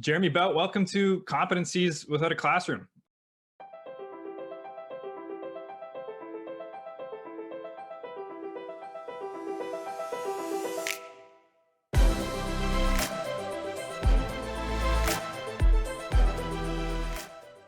Jeremy Bout, welcome to Competencies Without a Classroom.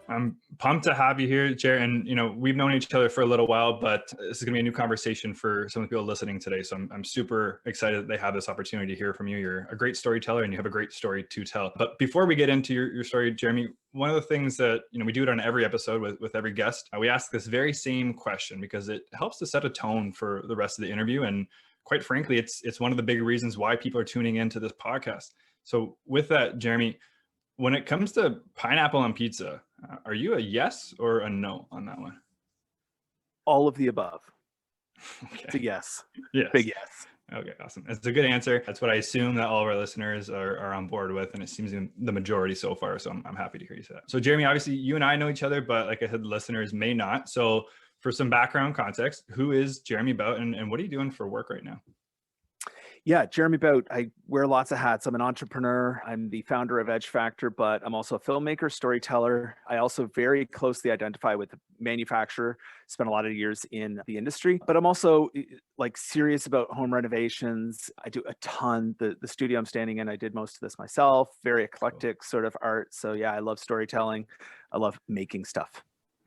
I'm pumped to have you here, Jerry. And we've known each other for a little while, but this is going to be a new conversation for some of the people listening today. So I'm super excited that they have this opportunity to hear from you. You're a great storyteller, and you have a great story to tell. But before we get into your story, Jeremy, one of the things that we do it on every episode with every guest, we ask this very same question because it helps to set a tone for the rest of the interview. And quite frankly, it's one of the big reasons why people are tuning into this podcast. So with that, Jeremy, when it comes to pineapple on pizza, are you a yes or a no on that one? All of the above. Okay. It's a yes. Yes. Big yes. Okay, awesome. That's a good answer. That's what I assume that all of our listeners are on board with, and it seems the majority so far. So I'm happy to hear you say that. So Jeremy, obviously you and I know each other, but like I said, listeners may not. So for some background context, who is Jeremy Bout, and what are you doing for work right now? Yeah, Jeremy Bout. I wear lots of hats. I'm an entrepreneur. I'm the founder of Edge Factor, but I'm also a filmmaker, storyteller. I also very closely identify with the manufacturer, spent a lot of years in the industry, but I'm also like serious about home renovations. I do a ton. The studio I'm standing in, I did most of this myself, very eclectic sort of art. So yeah, I love storytelling. I love making stuff.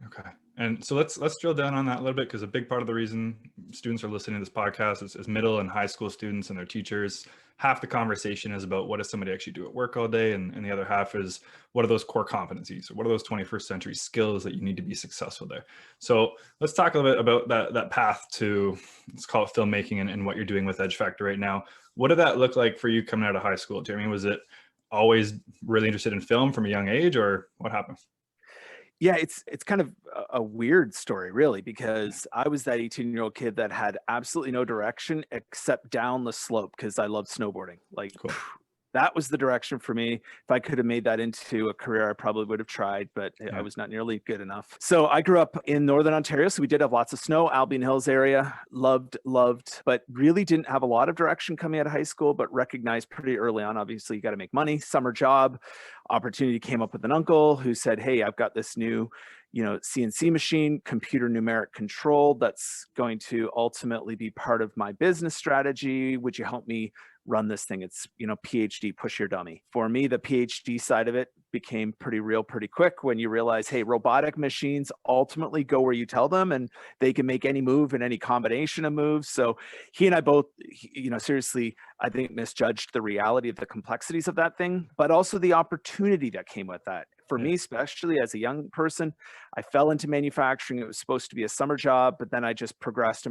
Okay. And so let's drill down on that a little bit, because a big part of the reason students are listening to this podcast is middle and high school students and their teachers. Half the conversation is about what does somebody actually do at work all day, and the other half is what are those core competencies, or what are those 21st century skills that you need to be successful there. So let's talk a little bit about that path to, let's call it filmmaking, and what you're doing with Edge Factor right now. What did that look like for you coming out of high school, Jeremy? Was it always really interested in film from a young age, or what happened? Yeah, it's kind of a weird story, really, because I was that 18-year-old kid that had absolutely no direction except down the slope because I love snowboarding. Like, Cool. that was the direction for me. If I could have made that into a career, I probably would have tried, but I was not nearly good enough. So I grew up in Northern Ontario. So we did have lots of snow, Albion Hills area, loved, but really didn't have a lot of direction coming out of high school, but recognized pretty early on, obviously you got to make money, summer job, opportunity came up with an uncle who said, hey, I've got this new CNC machine, computer numeric control, that's going to ultimately be part of my business strategy. Would you help me run this thing? It's, PhD, push your dummy. For me, the PhD side of it became pretty real pretty quick when you realize, hey, robotic machines ultimately go where you tell them, and they can make any move and any combination of moves. So he and I both, seriously, I think misjudged the reality of the complexities of that thing, but also the opportunity that came with that. For me, especially as a young person, I fell into manufacturing. It was supposed to be a summer job, but then I just progressed.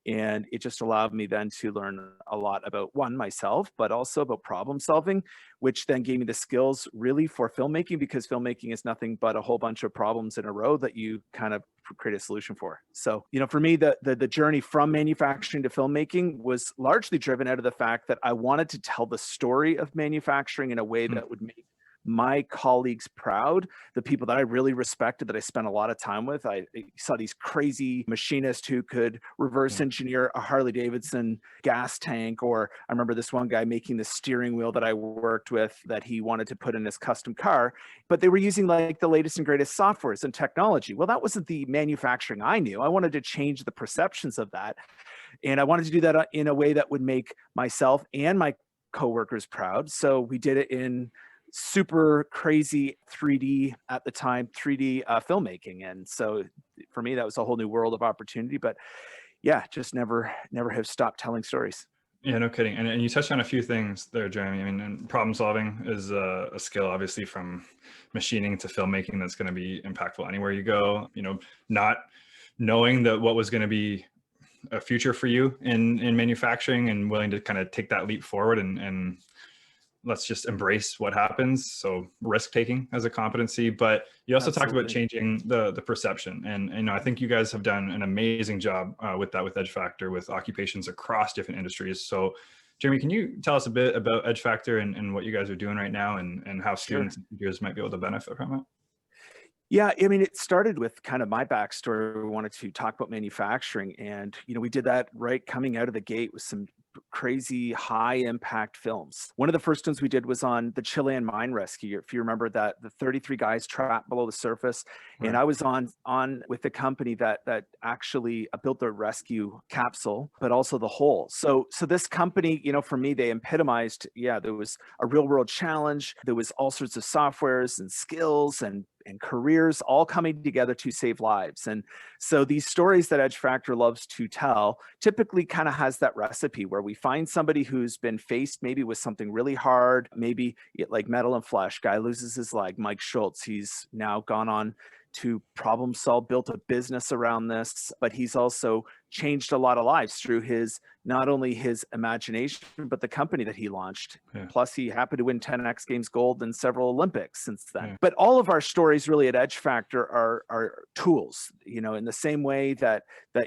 And it just allowed me then to learn a lot about, one, myself, but also about problem solving, which then gave me the skills really for filmmaking, because filmmaking is nothing but a whole bunch of problems in a row that you kind of create a solution for. So, for me, the journey from manufacturing to filmmaking was largely driven out of the fact that I wanted to tell the story of manufacturing in a way that would make my colleagues proud, the people that I really respected, that I spent a lot of time with. I saw these crazy machinists who could reverse engineer a Harley Davidson gas tank, or I remember this one guy making the steering wheel that I worked with that he wanted to put in his custom car, but they were using like the latest and greatest softwares and technology. Well, that wasn't the manufacturing I knew. I wanted to change the perceptions of that. And I wanted to do that in a way that would make myself and my coworkers proud. So we did it in super crazy 3D at the time, 3D filmmaking. And so for me, that was a whole new world of opportunity, but yeah, just never have stopped telling stories. Yeah, no kidding. And you touched on a few things there, Jeremy. I mean, and problem solving is a skill, obviously, from machining to filmmaking, that's going to be impactful anywhere you go. Not knowing that what was going to be a future for you in manufacturing, and willing to kind of take that leap forward and let's just embrace what happens. So risk taking as a competency, but you also talked about changing the perception. And I think you guys have done an amazing job with that, with Edge Factor, with occupations across different industries. So Jeremy, can you tell us a bit about Edge Factor and what you guys are doing right now, and how students and teachers might be able to benefit from it? Yeah, I mean, it started with kind of my backstory. We wanted to talk about manufacturing, and we did that right coming out of the gate with some crazy high impact films. One of the first ones we did was on the Chilean mine rescue. If you remember that, the 33 guys trapped below the surface. Right. And I was on with the company that actually built the rescue capsule, but also the hole. So this company, you know, for me, they epitomized, yeah, there was a real world challenge. There was all sorts of softwares and skills and careers all coming together to save lives. And so these stories that Edge Factor loves to tell typically kind of has that recipe where we find somebody who's been faced maybe with something really hard, maybe like Metal and Flesh, guy loses his leg, Mike Schultz. He's now gone on to problem solve, built a business around this, but he's also changed a lot of lives through his, not only his imagination, but the company that he launched. Yeah. Plus he happened to win 10 X Games gold and several Olympics since then. Yeah. But all of our stories really at Edge Factor are tools, you know, in the same way that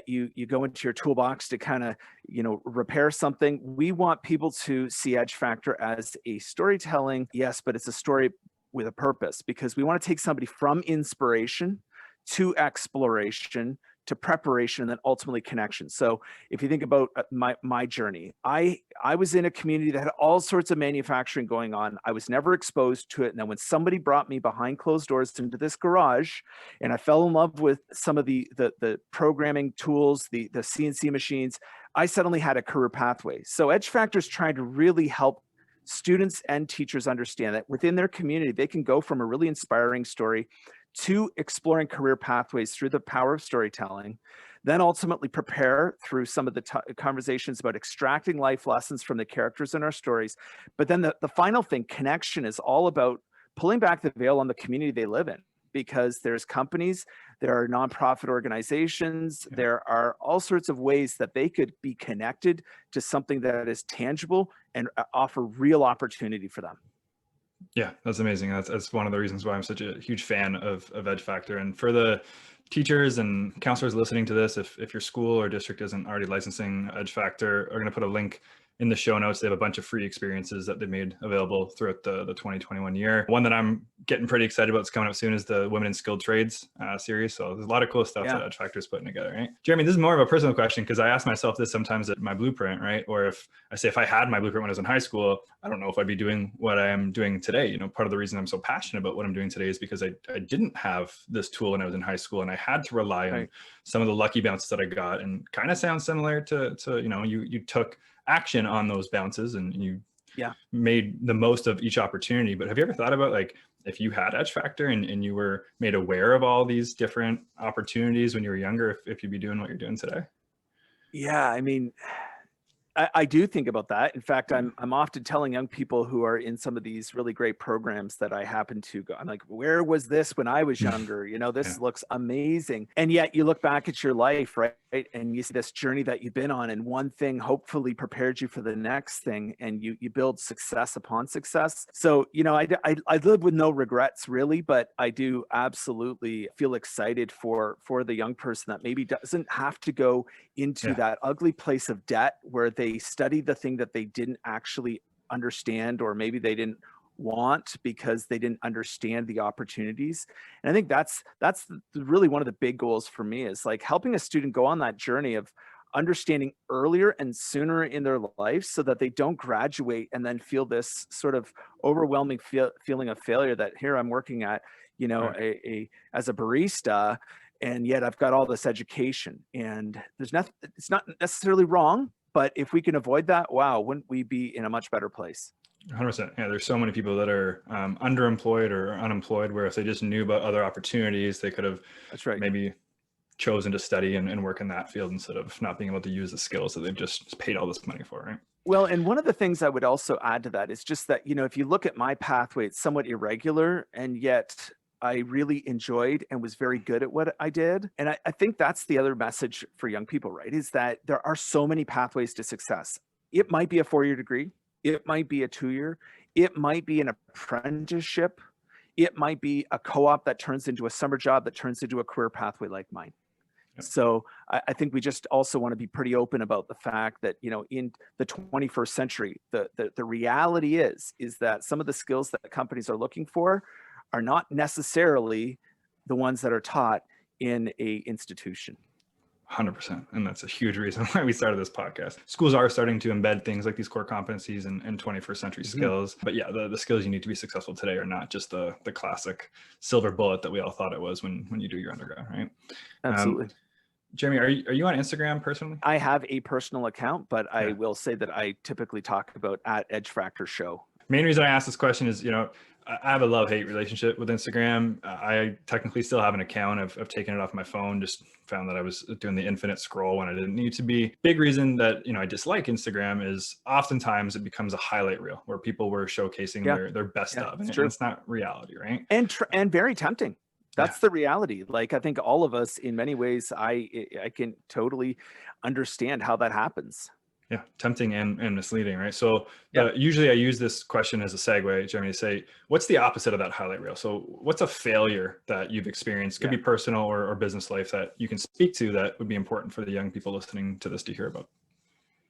you go into your toolbox to kind of, you know, repair something. We want people to see Edge Factor as a storytelling, yes, but it's a story with a purpose, because we want to take somebody from inspiration to exploration to preparation and then ultimately connection. So if you think about my journey, I was in a community that had all sorts of manufacturing going on. I was never exposed to it. And then when somebody brought me behind closed doors into this garage, and I fell in love with some of the programming tools, the CNC machines, I suddenly had a career pathway. So Edge Factor is trying to really help students and teachers understand that within their community, they can go from a really inspiring story to exploring career pathways through the power of storytelling, then ultimately prepare through some of the conversations about extracting life lessons from the characters in our stories. But then the final thing, connection, is all about pulling back the veil on the community they live in, because there's companies, there are nonprofit organizations, there are all sorts of ways that they could be connected to something that is tangible and offer real opportunity for them. Yeah, that's amazing. That's one of the reasons why I'm such a huge fan of Edge Factor. And for the teachers and counselors listening to this, if your school or district isn't already licensing Edge Factor, we're going to put a link in the show notes. They have a bunch of free experiences that they made available throughout the 2021 year. One that I'm getting pretty excited about, it's coming up soon, is the Women in Skilled Trades series. So there's a lot of cool stuff that Edge Factor is putting together, right? Jeremy, this is more of a personal question, because I ask myself this sometimes at my blueprint, right? Or if I had my blueprint when I was in high school, I don't know if I'd be doing what I am doing today. You know, part of the reason I'm so passionate about what I'm doing today is because I didn't have this tool when I was in high school, and I had to rely on some of the lucky bounces that I got. And kind of sounds similar to you know, you took action on those bounces and you made the most of each opportunity. But have you ever thought about, like, if you had Edge Factor and you were made aware of all these different opportunities when you were younger, if you'd be doing what you're doing today? Yeah, I mean, I do think about that. In fact, I'm often telling young people who are in some of these really great programs that I happen to go, I'm like, where was this when I was younger? You know, this looks amazing. And yet you look back at your life, right? And you see this journey that you've been on, and one thing hopefully prepared you for the next thing, and you build success upon success. So, you know, I live with no regrets really, but I do absolutely feel excited for the young person that maybe doesn't have to go into that ugly place of debt where they study the thing that they didn't actually understand, or maybe they didn't want because they didn't understand the opportunities. And I think that's really one of the big goals for me, is like helping a student go on that journey of understanding earlier and sooner in their life, so that they don't graduate and then feel this sort of overwhelming feeling of failure, that here I'm working at, you know, as a barista, and yet I've got all this education, and there's nothing, it's not necessarily wrong, but if we can avoid that, wow, wouldn't we be in a much better place? 100%. Yeah, there's so many people that are underemployed or unemployed, where if they just knew about other opportunities, they could have maybe chosen to study and work in that field instead of not being able to use the skills that they've just paid all this money for, right? Well, and one of the things I would also add to that is just that, you know, if you look at my pathway, it's somewhat irregular, and yet I really enjoyed and was very good at what I did. And I think that's the other message for young people, right? Is that there are so many pathways to success. It might be a 4-year degree. It might be a 2-year. It might be an apprenticeship. It might be a co-op that turns into a summer job that turns into a career pathway like mine. So I think we just also want to be pretty open about the fact that, you know, in the 21st century, the reality is that some of the skills that companies are looking for are not necessarily the ones that are taught in a institution. 100%. And that's a huge reason why we started this podcast. Schools are starting to embed things like these core competencies and 21st century skills. But yeah, the skills you need to be successful today are not just the classic silver bullet that we all thought it was when you do your undergrad, right? Absolutely. Jeremy, are you on Instagram personally? I have a personal account, but I will say that I typically talk about at Edge Factor Show. Main reason I asked this question is, I have a love-hate relationship with Instagram. I technically still have an account. I've taken it off my phone, just found that I was doing the infinite scroll when I didn't need to be. Big reason that, I dislike Instagram is oftentimes it becomes a highlight reel where people were showcasing their best of, and it's not reality, right? And very tempting. That's the reality. Like, I think all of us, in many ways, I can totally understand how that happens. Yeah, tempting and misleading, right? So usually I use this question as a segue, Jeremy, to say, what's the opposite of that highlight reel? So what's a failure that you've experienced? Could be personal or business life that you can speak to that would be important for the young people listening to this to hear about.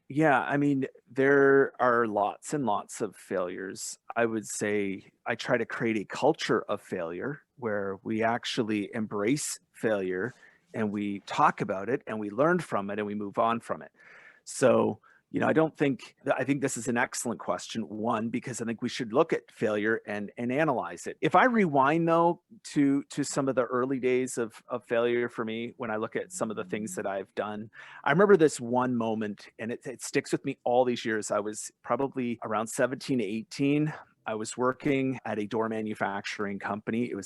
Yeah, I mean, there are lots and lots of failures. I would say I try to create a culture of failure where we actually embrace failure and we talk about it and we learn from it and we move on from it. So, I think this is an excellent question. One, because I think we should look at failure and analyze it. If I rewind though to some of the early days of failure for me, when I look at some of the things that I've done, I remember this one moment, and it sticks with me all these years. I was probably around 17 to 18. I was working at a door manufacturing company. I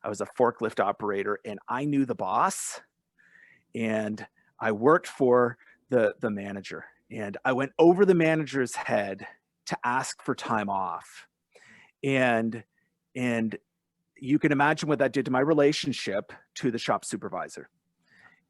was a forklift operator, and I knew the boss, and I worked for the manager. And I went over the manager's head to ask for time off. And you can imagine what that did to my relationship to the shop supervisor.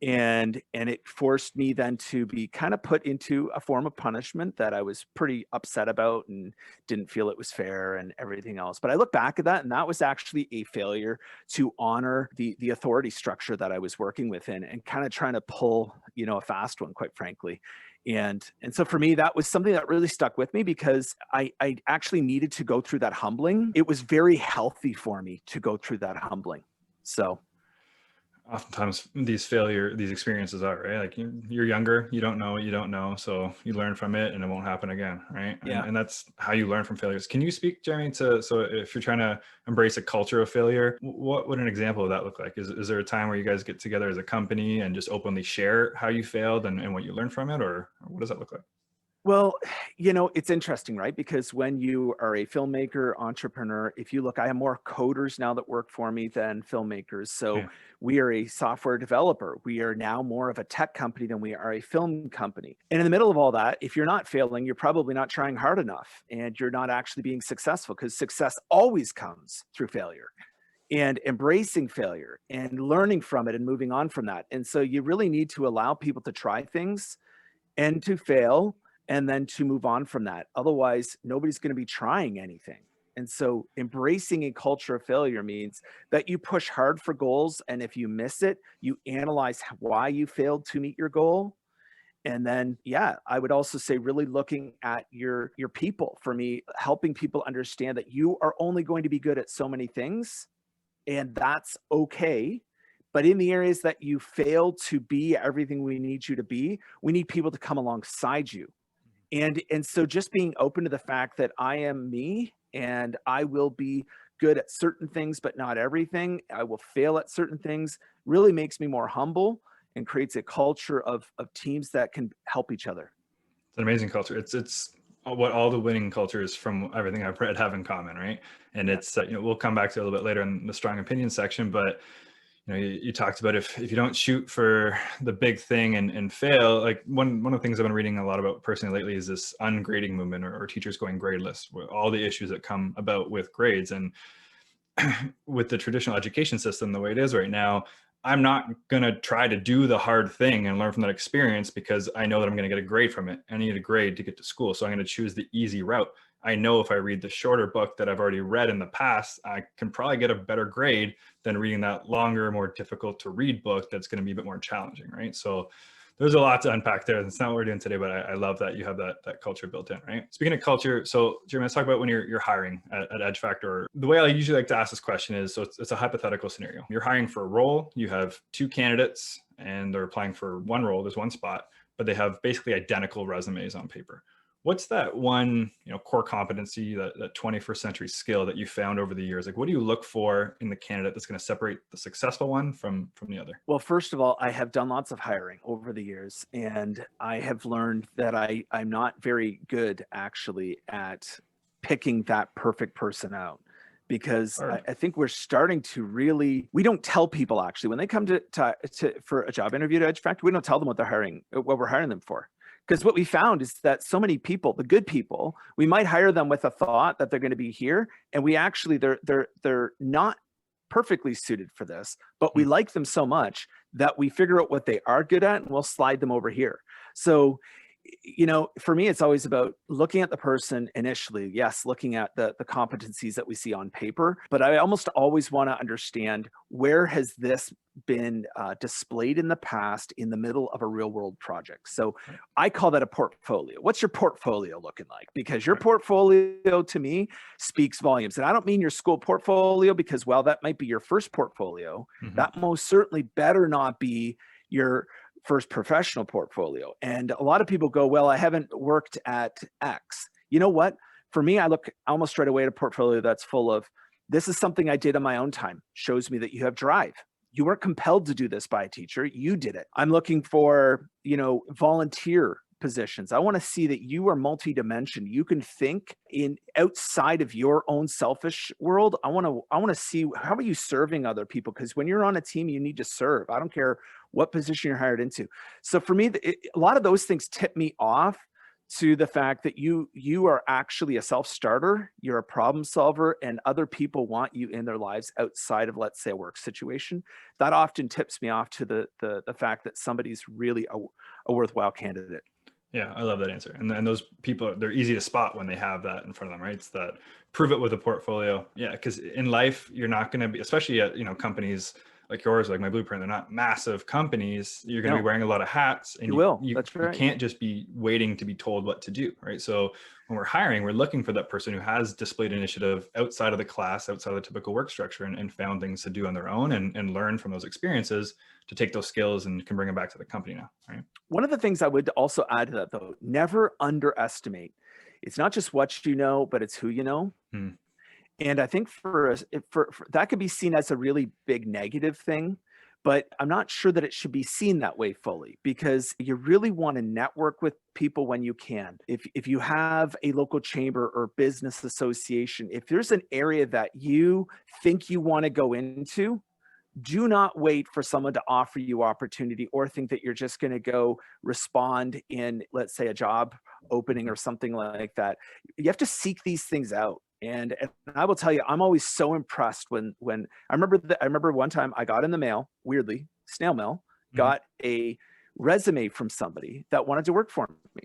And it forced me then to be kind of put into a form of punishment that I was pretty upset about and didn't feel it was fair and everything else. But I look back at that, and that was actually a failure to honor the authority structure that I was working within, and kind of trying to pull, a fast one, quite frankly. And so for me, that was something that really stuck with me, because I actually needed to go through that humbling. It was very healthy for me to go through that humbling. So oftentimes these experiences are, right? Like you're younger, you don't know what you don't know. So you learn from it and it won't happen again, right? Yeah. And that's how you learn from failures. Can you speak, Jeremy, so if you're trying to embrace a culture of failure, what would an example of that look like? Is there a time where you guys get together as a company and just openly share how you failed and what you learned from it? Or what does that look like? Well, it's interesting, right? Because when you are a filmmaker, entrepreneur, if you look, I have more coders now that work for me than filmmakers. So we are a software developer. We are now more of a tech company than we are a film company. And in the middle of all that, if you're not failing, you're probably not trying hard enough, and you're not actually being successful, because success always comes through failure and embracing failure and learning from it and moving on from that. And so you really need to allow people to try things and to fail, and then to move on from that. Otherwise, nobody's going to be trying anything. And so embracing a culture of failure means that you push hard for goals. And if you miss it, you analyze why you failed to meet your goal. And then, I would also say really looking at your people. For me, helping people understand that you are only going to be good at so many things, and that's okay. But in the areas that you fail to be everything we need you to be, we need people to come alongside you. And so just being open to the fact that I am me, and I will be good at certain things, but not everything. I will fail at certain things, really makes me more humble and creates a culture of teams that can help each other. It's an amazing culture. It's what all the winning cultures from everything I've read have in common, right? And it's, we'll come back to it a little bit later in the strong opinion section, but you talked about if you don't shoot for the big thing and fail, like one of the things I've been reading a lot about personally lately is this ungrading movement, or teachers going gradeless, with all the issues that come about with grades. And with the traditional education system, the way it is right now, I'm not going to try to do the hard thing and learn from that experience because I know that I'm going to get a grade from it. I need a grade to get to school. So I'm going to choose the easy route. I know if I read the shorter book that I've already read in the past, I can probably get a better grade than reading that longer, more difficult to read book that's going to be a bit more challenging, right? So there's a lot to unpack there. That's not what we're doing today, but I love that you have that culture built in, right? Speaking of culture, so Jeremy, let's talk about when you're hiring at Edge Factor. The way I usually like to ask this question is, so it's a hypothetical scenario. You're hiring for a role, you have two candidates, and they're applying for one role, there's one spot, but they have basically identical resumes on paper. What's that one, core competency, that 21st century skill that you found over the years? Like, what do you look for in the candidate that's going to separate the successful one from the other? Well, first of all, I have done lots of hiring over the years, and I have learned that I'm not very good actually at picking that perfect person out, because I think we're starting to we don't tell people actually when they come for a job interview at EdgeFactor, we don't tell them what we're hiring them for. Because what we found is that so many people, the good people, we might hire them with a thought that they're going to be here, and we actually they're not perfectly suited for this, but we like them so much that we figure out what they are good at and we'll slide them over here. So, for me, it's always about looking at the person initially. Yes, looking at the competencies that we see on paper, but I almost always want to understand, where has this been displayed in the past in the middle of a real world project? So I call that a portfolio. What's your portfolio looking like? Because your portfolio to me speaks volumes. And I don't mean your school portfolio, because while that might be your first portfolio, that most certainly better not be your first professional portfolio. And a lot of people go, well, I haven't worked at X. You know what? For me, I look almost straight away at a portfolio that's full of, this is something I did on my own time. Shows me that you have drive. You weren't compelled to do this by a teacher. You did it. I'm looking for, volunteer positions. I want to see that you are multi-dimensional. You can think in outside of your own selfish world. I want to see, how are you serving other people? Because when you're on a team, you need to serve. I don't care what position you're hired into. So for me, a lot of those things tip me off to the fact that you are actually a self-starter, you're a problem solver, and other people want you in their lives outside of, let's say, a work situation. That often tips me off to the fact that somebody's really a worthwhile candidate. Yeah, I love that answer. And those people, they're easy to spot when they have that in front of them, right? It's that prove it with a portfolio. Yeah, because in life, you're not going to be, especially at companies like yours, like My Blueprint, they're not massive companies. You're going to be wearing a lot of hats, and That's right. You can't just be waiting to be told what to do, right? So when we're hiring, we're looking for that person who has displayed initiative outside of the class, outside of the typical work structure, and found things to do on their own and learn from those experiences to take those skills and can bring them back to the company now, right? One of the things I would also add to that, though, never underestimate. It's not just what you know, but it's who you know. And I think for that could be seen as a really big negative thing, but I'm not sure that it should be seen that way fully, because you really want to network with people when you can. If you have a local chamber or business association, if there's an area that you think you want to go into, do not wait for someone to offer you opportunity or think that you're just going to go respond in, let's say, a job opening or something like that. You have to seek these things out. And I will tell you, I'm always so impressed when I remember one time I got in the mail, weirdly, snail mail, got a resume from somebody that wanted to work for me.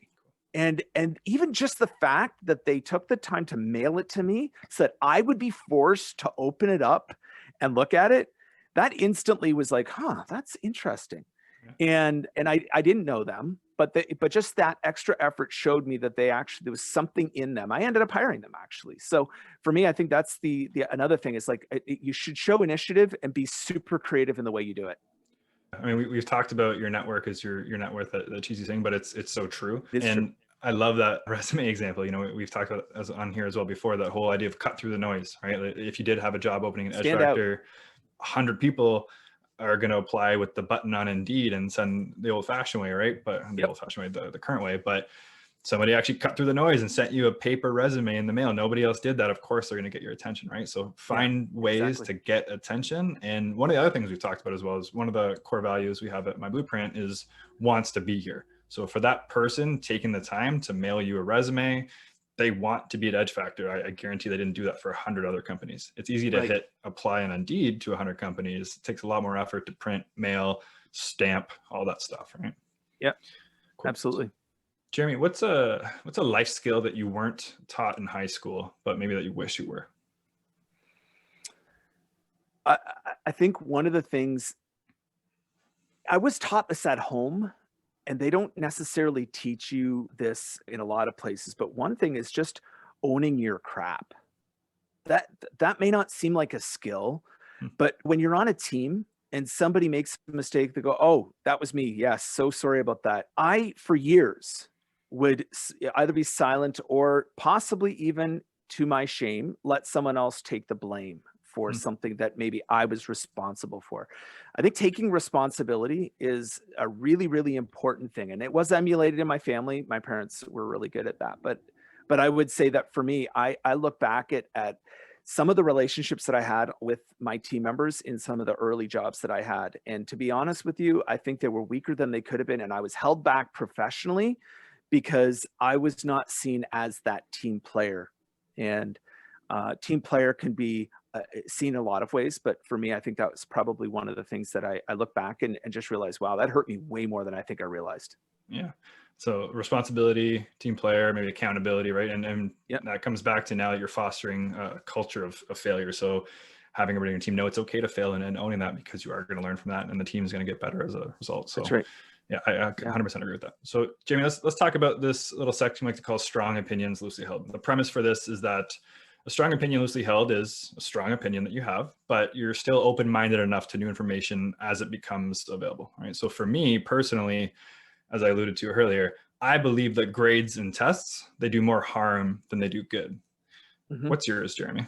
And even just the fact that they took the time to mail it to me so that I would be forced to open it up and look at it, that instantly was like, that's interesting. And I didn't know them, but just that extra effort showed me that there was something in them. I ended up hiring them, actually. So for me, I think that's the another thing is, like, you should show initiative and be super creative in the way you do it. I mean, we've talked about your network as your net worth, that cheesy thing, but it's so true. It's true. I love that resume example. We've talked about on here as well before, that whole idea of cut through the noise, right? If you did have a job opening in EdgeFactor, 100 people are going to apply with the button on Indeed and send the old-fashioned way, right? But the old-fashioned way, the current way. But somebody actually cut through the noise and sent you a paper resume in the mail. Nobody else did that. Of course, they're going to get your attention, right? So find ways to get attention. And one of the other things we've talked about as well is, one of the core values we have at My Blueprint is wants to be here. So for that person taking the time to mail you a resume, they want to be at EdgeFactor. I guarantee they didn't do that for 100 other companies. It's easy to hit apply on Indeed to 100 companies. It takes a lot more effort to print, mail, stamp, all that stuff, right? Yeah, cool. Absolutely. Jeremy, what's a life skill that you weren't taught in high school, but maybe that you wish you were? I think one of the things, I was taught this at home, and they don't necessarily teach you this in a lot of places, but one thing is just owning your crap. That may not seem like a skill, but when you're on a team, and somebody makes a mistake, they go, oh, that was me. Yes, so sorry about that. I, for years, would either be silent or possibly even to my shame, let someone else take the blame for something that maybe I was responsible for. I think taking responsibility is a really, really important thing. And it was emulated in my family. My parents were really good at that. But I would say that for me, I look back at some of the relationships that I had with my team members in some of the early jobs that I had. And to be honest with you, I think they were weaker than they could have been. And I was held back professionally because I was not seen as that team player. And team player can be seen a lot of ways, but for me, I think that was probably one of the things that I look back and just realized, wow, that hurt me way more than I think I realized. Yeah. So responsibility, team player, maybe accountability, right? And Yep. that comes back to now that you're fostering a culture of failure. So having everybody on your team know it's okay to fail and owning that, because you are going to learn from that and the team is going to get better as a result. So That's right. yeah, I 100% agree with that. So Jamie, let's talk about this little section we like to call strong opinions loosely held. The premise for this is that a strong opinion loosely held is a strong opinion that you have, but you're still open-minded enough to new information as it becomes available, right? So for me personally, as I alluded to earlier, I believe that grades and tests, they do more harm than they do good. Mm-hmm. What's yours, Jeremy?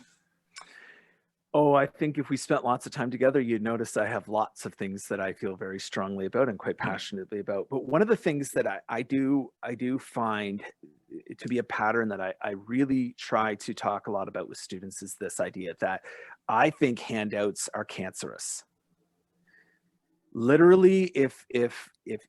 Oh, I think if we spent lots of time together, you'd notice I have lots of things that I feel very strongly about and quite passionately about. But one of the things that I do find to be a pattern that I really try to talk a lot about with students is this idea that I think handouts are cancerous. Literally, if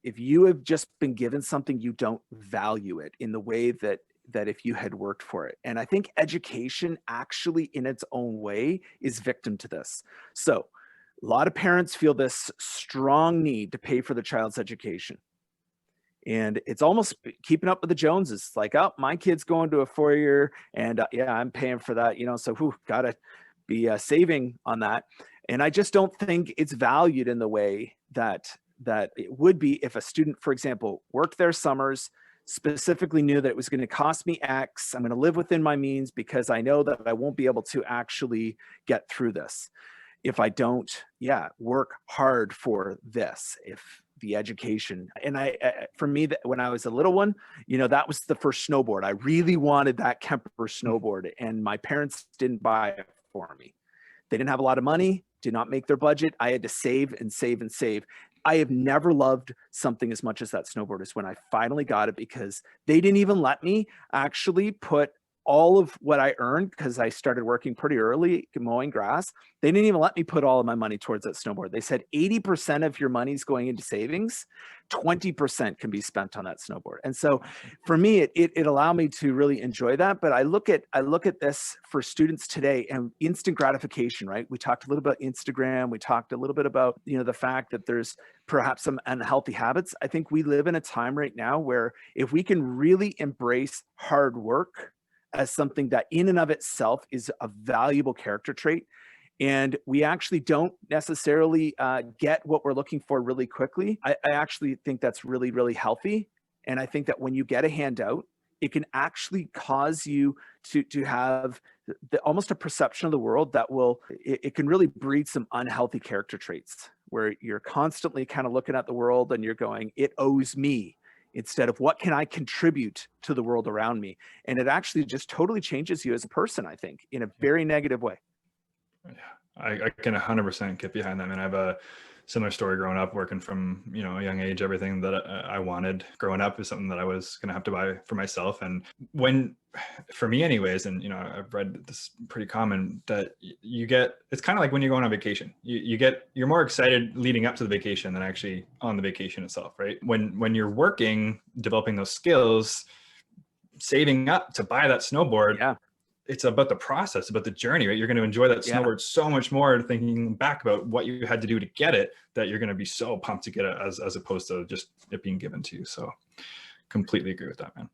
you have just been given something, you don't value it in the way that if you had worked for it. And I think education actually in its own way is victim to this. So a lot of parents feel this strong need to pay for their child's education. And it's almost keeping up with the Joneses. Like, oh, my kid's going to a 4-year and yeah, I'm paying for that, so gotta be saving on that. And I just don't think it's valued in the way that it would be if a student, for example, worked their summers, specifically knew that it was going to cost me X. I'm going to live within my means because I know that I won't be able to actually get through this if I don't, work hard for this. If the education, and for me, when I was a little one, that was the first snowboard. I really wanted that Kemper snowboard, and my parents didn't buy it for me. They didn't have a lot of money, did not make their budget. I had to save and save and save. I have never loved something as much as that snowboard is when I finally got it, because they didn't even let me actually put all of what I earned, because I started working pretty early mowing grass. They didn't even let me put all of my money towards that snowboard. They said 80% of your money is going into savings, 20% can be spent on that snowboard. And so for me, it allowed me to really enjoy that. But I look at this for students today and instant gratification, right? We talked a little about Instagram. We talked a little bit about, the fact that there's perhaps some unhealthy habits. I think we live in a time right now where if we can really embrace hard work as something that in and of itself is a valuable character trait, and we actually don't necessarily get what we're looking for really quickly, I actually think that's really, really healthy. And I think that when you get a handout, it can actually cause you to have almost a perception of the world that it can really breed some unhealthy character traits, where you're constantly kind of looking at the world and you're going, it owes me, instead of what can I contribute to the world around me. And it actually just totally changes you as a person, I think, in a very negative way. Yeah, I can 100% get behind that. And I have a similar story growing up, working from, a young age. Everything that I wanted growing up is something that I was going to have to buy for myself. And for me anyways, and, I've read this pretty common, that it's kind of like when you go on vacation, you're more excited leading up to the vacation than actually on the vacation itself, right? When you're working, developing those skills, saving up to buy that snowboard, it's about the process, about the journey, right? You're going to enjoy that snowboard so much more, thinking back about what you had to do to get it, that you're going to be so pumped to get it as opposed to just it being given to you. So completely agree with that, man.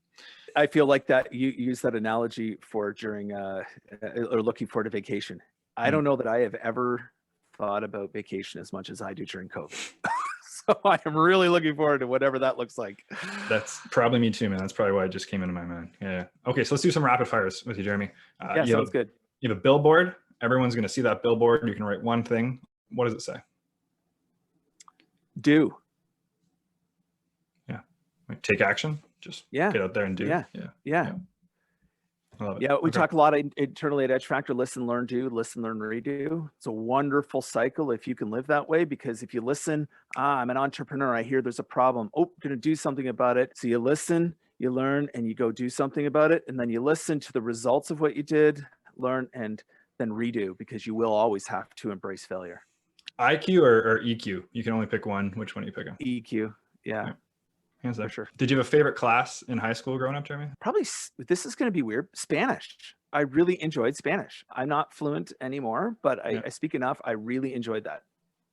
I feel like that you use that analogy for during or looking forward to vacation. I don't know that I have ever thought about vacation as much as I do during COVID. So I am really looking forward to whatever that looks like. That's probably me too, man. That's probably why it just came into my mind. Yeah. Okay, so let's do some rapid fires with you, Jeremy. Sounds good. You have a billboard. Everyone's going to see that billboard. You can write one thing. What does it say? Do. Yeah. Like take action. Just Yeah. get out there and do. Yeah. Yeah. Yeah. I love it. Yeah, we Okay. talk a lot internally at Edge Factor, listen, learn, do, listen, learn, redo. It's a wonderful cycle if you can live that way, because if you listen, I'm an entrepreneur, I hear there's a problem. Oh, gonna do something about it. So you listen, you learn, and you go do something about it. And then you listen to the results of what you did, learn, and then redo, because you will always have to embrace failure. IQ or EQ? You can only pick one. Which one are you picking? EQ. Yeah. Hands For down. sure. Did you have a favorite class in high school growing up, Jeremy? Probably, this is going to be weird, Spanish. I really enjoyed Spanish. I'm not fluent anymore, but I speak enough. I really enjoyed that.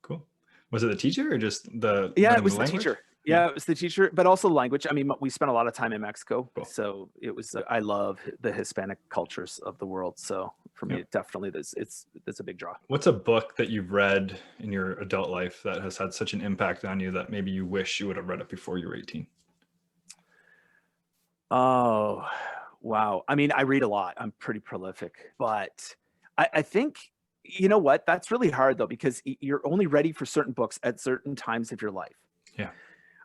Cool. Was it the teacher or just the Yeah, it learning was the the language? teacher. Yeah, it was the teacher, but also language. I mean, we spent a lot of time in Mexico, Cool. so it was. I love the Hispanic cultures of the world. So for me, it definitely it's a big draw. What's a book that you've read in your adult life that has had such an impact on you that maybe you wish you would have read it before you were 18? Oh, wow. I mean, I read a lot. I'm pretty prolific, but I think, you know what? That's really hard though, because you're only ready for certain books at certain times of your life. Yeah.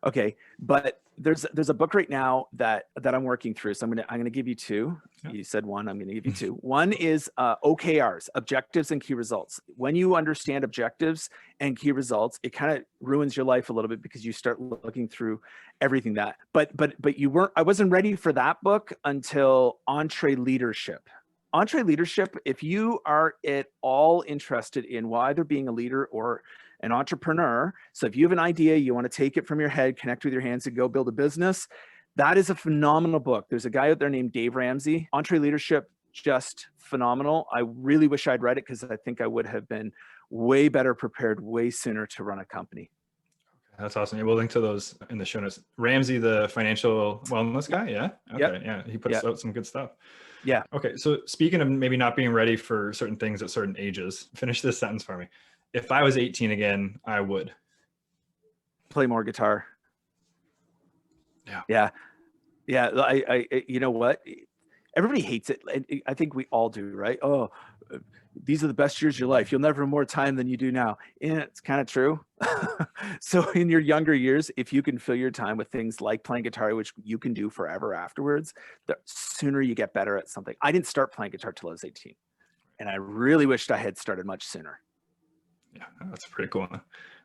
Okay, but there's a book right now that I'm working through. So I'm gonna give you two. Yeah. You said one. I'm gonna give you two. One is OKRs, objectives and key results. When you understand objectives and key results, it kind of ruins your life a little bit, because you start looking through everything that. But you weren't. I wasn't ready for that book until EntreLeadership. EntreLeadership, if you are at all interested in either being a leader or an entrepreneur, so if you have an idea, you want to take it from your head, connect with your hands, and go build a business, that is a phenomenal book. There's a guy out there named Dave Ramsey. EntreLeadership, just phenomenal. I really wish I'd read it, because I think I would have been way better prepared way sooner to run a company. That's awesome. Yeah, we'll link to those in the show notes. Ramsey, the financial wellness guy. Yeah. Okay. Yeah. He puts out some good stuff. Yeah. Okay. So speaking of maybe not being ready for certain things at certain ages, finish this sentence for me. If I was 18 again, I would play more guitar. Yeah. I you know what? Everybody hates it. I think we all do, right? Oh, these are the best years of your life. You'll never have more time than you do now. Yeah, it's kind of true. So in your younger years, if you can fill your time with things like playing guitar, which you can do forever afterwards, the sooner you get better at something. I didn't start playing guitar till I was 18, and I really wished I had started much sooner. Yeah, that's pretty cool.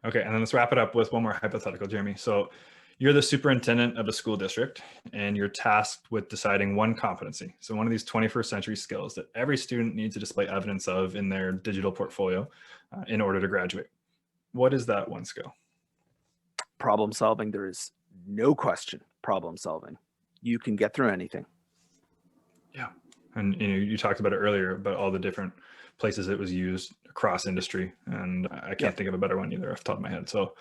Okay, and then let's wrap it up with one more hypothetical, Jeremy. So you're the superintendent of a school district, and you're tasked with deciding one competency. So one of these 21st century skills that every student needs to display evidence of in their digital portfolio in order to graduate. What is that one skill? Problem solving. There is no question. Problem solving. You can get through anything. Yeah, and you talked about it earlier, about all the different places it was used across industry, and I can't think of a better one either off the top of my head. So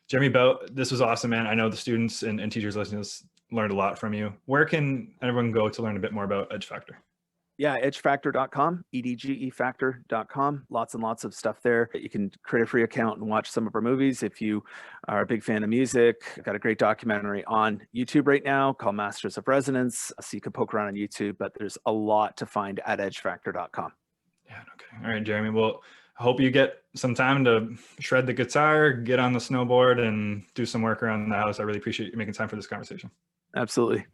Jeremy Bout, this was awesome, man. I know the students and teachers listening to this learned a lot from you. Where can everyone go to learn a bit more about Edge Factor? Yeah, edgefactor.com, edgefactor.com. Lots and lots of stuff there. You can create a free account and watch some of our movies. If you are a big fan of music, I've got a great documentary on YouTube right now called Masters of Resonance. So you can poke around on YouTube, but there's a lot to find at edgefactor.com. Yeah, okay. All right, Jeremy. Well, I hope you get some time to shred the guitar, get on the snowboard, and do some work around the house. I really appreciate you making time for this conversation. Absolutely.